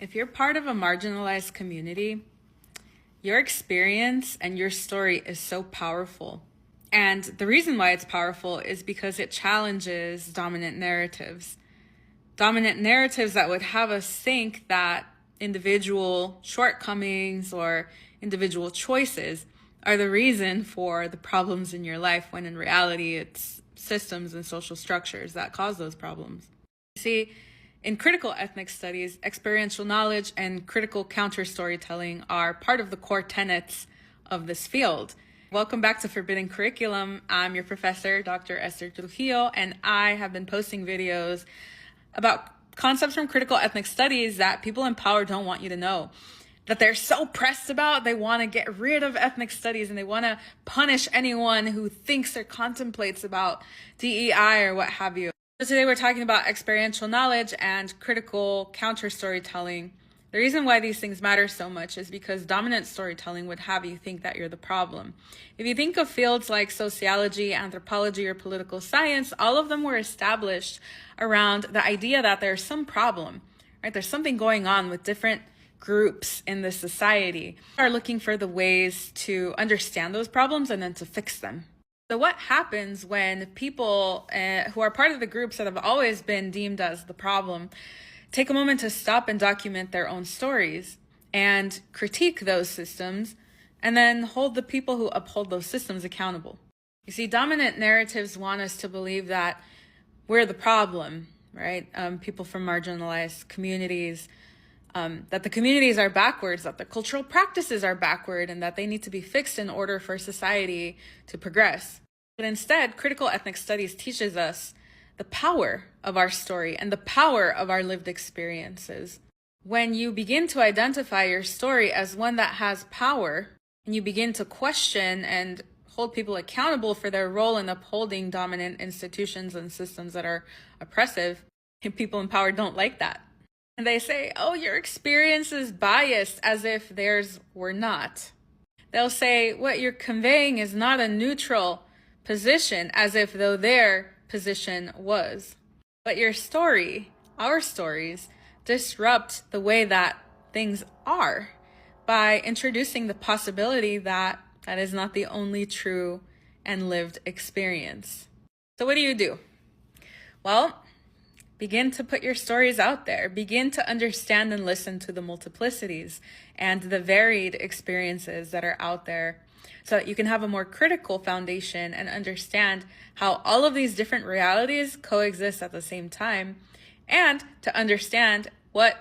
If you're part of a marginalized community, your experience and your story is so powerful. And the reason why it's powerful is because it challenges dominant narratives. Dominant narratives that would have us think that individual shortcomings or individual choices are the reason for the problems in your life, when in reality it's systems and social structures that cause those problems. See, in critical ethnic studies, experiential knowledge and critical counter-storytelling are part of the core tenets of this field. Welcome back to Forbidden Curriculum. I'm your professor, Dr. Esther Trujillo, and I have been posting videos about concepts from critical ethnic studies that people in power don't want you to know, that they're so pressed about. They want to get rid of ethnic studies and they want to punish anyone who thinks or contemplates about DEI or what have you. So today we're talking about experiential knowledge and critical counter-storytelling. The reason why these things matter so much is because dominant storytelling would have you think that you're the problem. If you think of fields like sociology, anthropology, or political science, all of them were established around the idea that there's some problem, right? There's something going on with different groups in the society. Are looking for the ways to understand those problems and then to fix them. So what happens when people who are part of the groups that have always been deemed as the problem take a moment to stop and document their own stories and critique those systems and then hold the people who uphold those systems accountable? You see, dominant narratives want us to believe that we're the problem, right? People from marginalized communities, that the communities are backwards, that the cultural practices are backward, and that they need to be fixed in order for society to progress. But instead, critical ethnic studies teaches us the power of our story and the power of our lived experiences. When you begin to identify your story as one that has power, and you begin to question and hold people accountable for their role in upholding dominant institutions and systems that are oppressive, and people in power don't like that. And they say, oh, your experience is biased, as if theirs were not. They'll say what you're conveying is not a neutral position, as if though their position was. But your story, our stories, disrupt the way that things are by introducing the possibility that that is not the only true and lived experience. So what do? Well, begin to put your stories out there. Begin to understand and listen to the multiplicities and the varied experiences that are out there so that you can have a more critical foundation and understand how all of these different realities coexist at the same time, and to understand what